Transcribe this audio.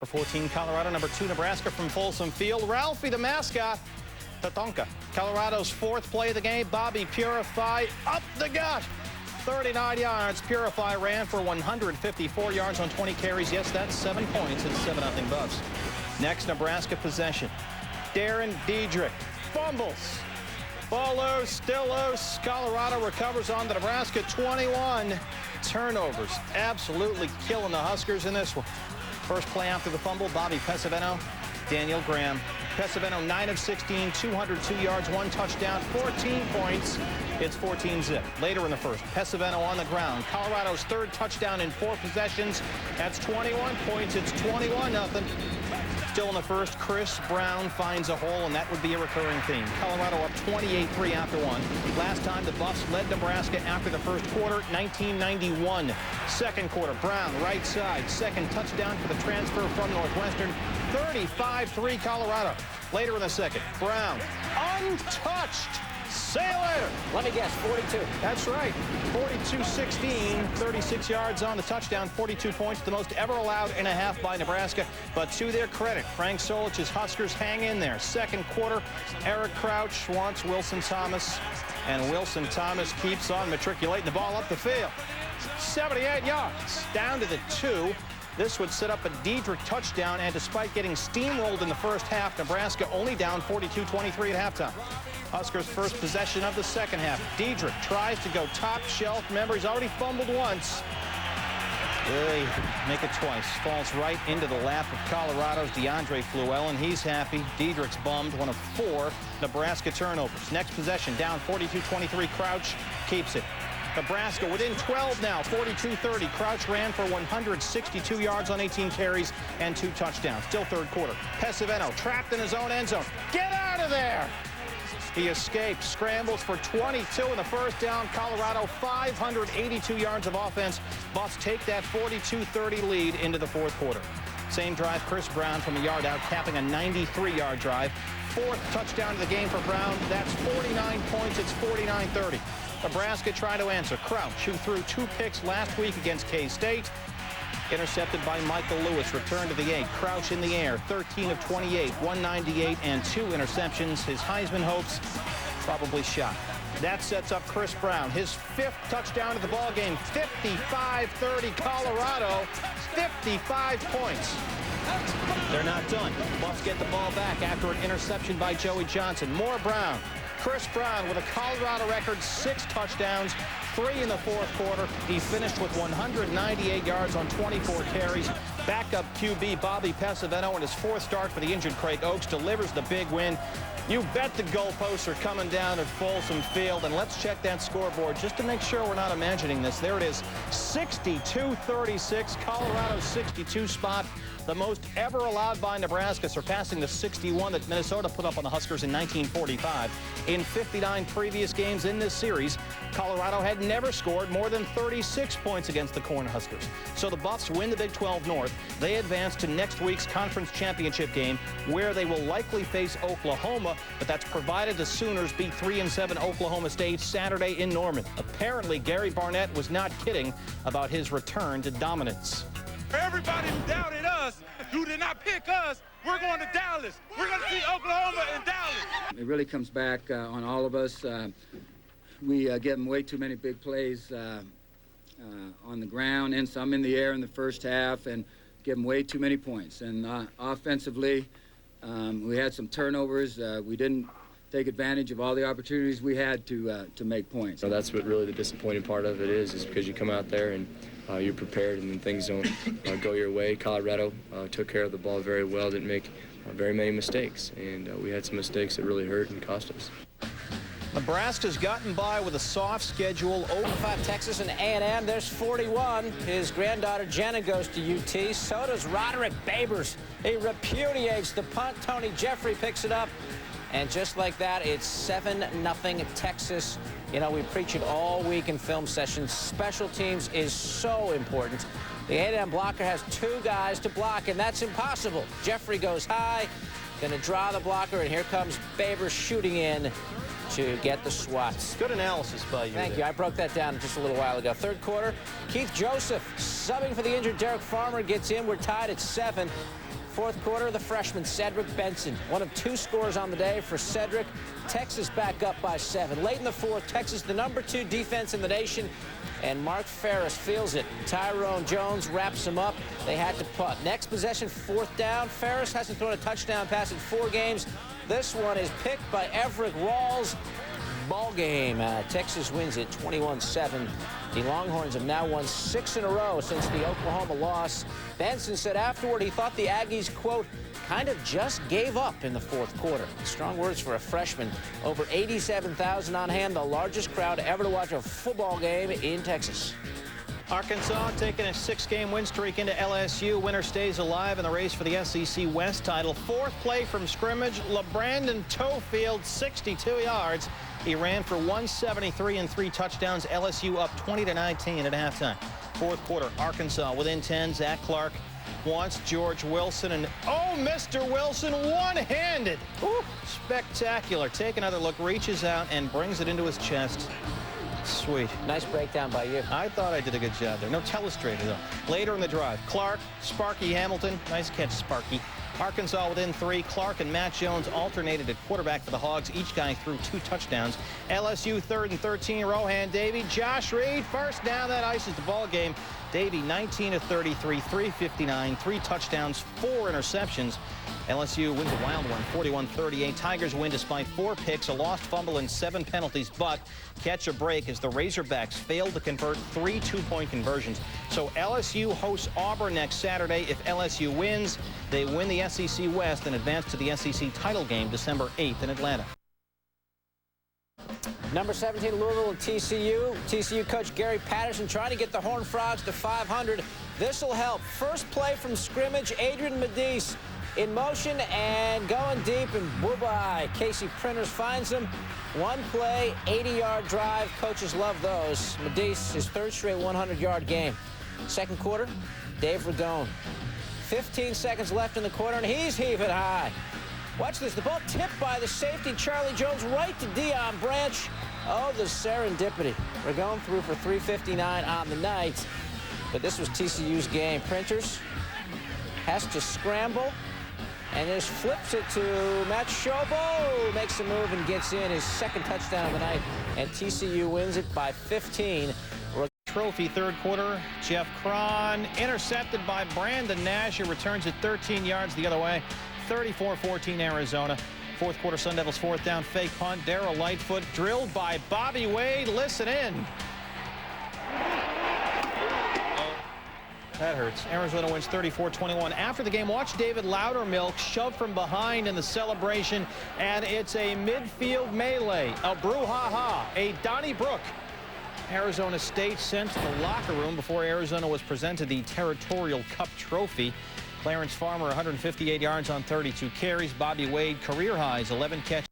Number 14, Colorado. Number 2, Nebraska from Folsom Field. Ralphie, the mascot, Tatonka. Colorado's fourth play of the game. Bobby Purify up the gut. 39 yards. Purify ran for 154 yards on 20 carries. Yes, that's 7 points. It's 7-0 Buffs. Next, Nebraska possession. Darren Diedrich fumbles. Ball loose, still loose. Colorado recovers on the Nebraska 21. Turnovers absolutely killing the Huskers in this one. First play after the fumble, Bobby Pesavento, Daniel Graham. Pesavento 9 of 16, 202 yards, 1 touchdown, 14 points. It's 14-zip. Later in the first, Pesavento on the ground. Colorado's third touchdown in 4 possessions. That's 21 points. It's 21-0. Still in the first, Chris Brown finds a hole, and that would be a recurring theme. Colorado up 28-3 after 1. Last time the Buffs led Nebraska after the first quarter, 1991. Second quarter, Brown, right side. Second touchdown for the transfer from Northwestern. 35-3 Colorado. Later in the second, Brown, untouched. See you later. Let me guess, 42. That's right. 42-16, 36 yards on the touchdown, 42 points, the most ever allowed in a half by Nebraska. But to their credit, Frank Solich's Huskers hang in there. Second quarter, Eric Crouch wants Wilson Thomas, and Wilson Thomas keeps on matriculating the ball up the field. 78 yards, down to the 2. This would set up a Diedrich touchdown, and despite getting steamrolled in the first half, Nebraska only down 42-23 at halftime. Huskers' first possession of the second half. Diedrich tries to go top shelf. Remember, he's already fumbled once. They make it twice. Falls right into the lap of Colorado's DeAndre Fluellen. He's happy. Diedrich's bummed. One of 4 Nebraska turnovers. Next possession, down 42-23. Crouch keeps it. Nebraska within 12 now, 42-30. Crouch ran for 162 yards on 18 carries and 2 touchdowns. Still third quarter. Pesavento trapped in his own end zone. Get out of there! He escapes, scrambles for 22 in the first down. Colorado 582 yards of offense. Buffs take that 42-30 lead into the fourth quarter. Same drive, Chris Brown from a yard out, capping a 93-yard drive. Fourth touchdown of the game for Brown. That's 49 points. It's 49-30. Nebraska trying to answer. Crouch, who threw 2 picks last week against K-State. Intercepted by Michael Lewis. Return to the 8. Crouch in the air. 13 of 28. 198 and 2 interceptions. His Heisman hopes probably shot. That sets up Chris Brown. His 5th touchdown of the ball game. 55-30 Colorado. 55 points. They're not done. Buffs get the ball back after an interception by Joey Johnson. More Brown. Chris Brown with a Colorado record 6 touchdowns, 3 in the fourth quarter. He finished with 198 yards on 24 carries. Backup QB Bobby Pesavento in his 4th start for the injured Craig Oaks delivers the big win. You bet the goalposts are coming down at Folsom Field. And let's check that scoreboard just to make sure we're not imagining this. There it is, 62-36, Colorado's 62 spot. The most ever allowed by Nebraska, surpassing the 61 that Minnesota put up on the Huskers in 1945. In 59 previous games in this series, Colorado had never scored more than 36 points against the Cornhuskers. So the Buffs win the Big 12 North. They advance to next week's conference championship game, where they will likely face Oklahoma, but that's provided the Sooners beat 3-7 Oklahoma State Saturday in Norman. Apparently, Gary Barnett was not kidding about his return to dominance. For everybody who doubted us, who did not pick us, we're going to Dallas. We're going to see Oklahoma and Dallas. It really comes back on all of us. We give them way too many big plays on the ground and some in the air in the first half, and give them way too many points. And offensively, we had some turnovers. We didn't take advantage of all the opportunities we had to make points. So that's what really the disappointing part of it is because you come out there and you're prepared and then things don't go your way. Colorado took care of the ball very well, didn't make very many mistakes, and we had some mistakes that really hurt and cost us. Nebraska's gotten by with a soft schedule. 05 Texas and A&M. There's 41. His granddaughter Jenna goes to UT. So does Roderick Babers. He repudiates the punt. Tony Jeffrey picks it up. And just like that, it's 7-0 Texas. You know, we preach it all week in film sessions. Special teams is so important. The A&M blocker has 2 guys to block, and that's impossible. Jeffrey goes high, going to draw the blocker, and here comes Babers shooting in to get the swats. Good analysis by you. Thank you. I broke that down just a little while ago. Third quarter, Keith Joseph subbing for the injured Derek Farmer gets in. We're tied at 7. Fourth quarter, the freshman Cedric Benson, one of 2 scores on the day for Cedric. Texas back up by 7. Late in the fourth, Texas the #2 defense in the nation, and Mark Ferris feels it. Tyrone Jones wraps him up. They had to punt. Next possession, 4th down. Ferris hasn't thrown a touchdown pass in 4 games. This one is picked by Everett Rawls. Ball game. Texas wins it 21-7. The Longhorns have now won 6 in a row since the Oklahoma loss. Benson said afterward he thought the Aggies, quote, kind of just gave up in the fourth quarter. Strong words for a freshman. Over 87,000 on hand, the largest crowd ever to watch a football game in Texas. Arkansas taking a 6-game win streak into LSU. Winner stays alive in the race for the SEC West title. 4th play from scrimmage. LeBrandon Toefield, 62 yards. He ran for 173 and 3 touchdowns. LSU up 20-19 at halftime. Fourth quarter, Arkansas within 10. Zach Clark wants George Wilson, and oh, Mr. Wilson, one-handed. Spectacular. Take another look, reaches out and brings it into his chest. Sweet. Nice breakdown by you. I thought I did a good job there. No telestrator, though. Later in the drive, Clark, Sparky Hamilton. Nice catch, Sparky. Arkansas within 3. Clark and Matt Jones alternated at quarterback for the Hogs. Each guy threw 2 touchdowns. LSU 3rd and 13. Rohan Davey. Josh Reed, first down. That ices the ball game. Davey 19 of 33, 359, 3 touchdowns, 4 interceptions. LSU wins a wild one, 41-38. Tigers win despite 4 picks, a lost fumble, and 7 penalties, but catch a break as the Razorbacks failed to convert 3 2-point conversions. So LSU hosts Auburn next Saturday. If LSU wins, they win the SEC West and advance to the SEC title game December 8th in Atlanta. Number 17, Louisville and TCU. TCU coach Gary Patterson trying to get the Horned Frogs to 500. This will help. First play from scrimmage, Adrian Medice in motion and going deep, and bye-bye. Casey Printers finds him. 1 play, 80-yard drive. Coaches love those. Medice, his 3rd straight 100-yard game. Second quarter, Dave Ragone. 15 seconds left in the quarter, and he's heaving high. Watch this. The ball tipped by the safety, Charlie Jones, right to Deion Branch. Oh, the serendipity. Ragone threw for 359 on the night, but this was TCU's game. Printers has to scramble and just flips it to Matt Shobo. Makes a move and gets in his 2nd touchdown of the night, and TCU wins it by 15. Trophy 3rd quarter. Jeff Cron intercepted by Brandon Nash, who returns it 13 yards the other way. 34-14 Arizona. Fourth quarter, Sun Devils 4th down, fake punt. Darrell Lightfoot drilled by Bobby Wade. Listen in. That hurts. Arizona wins 34-21. After the game, watch David Loudermilk shove from behind in the celebration, and it's a midfield melee, a brouhaha, a Donnybrook. Arizona State sent to the locker room before Arizona was presented the Territorial Cup trophy. Clarence Farmer, 158 yards on 32 carries. Bobby Wade, career highs, 11 catches.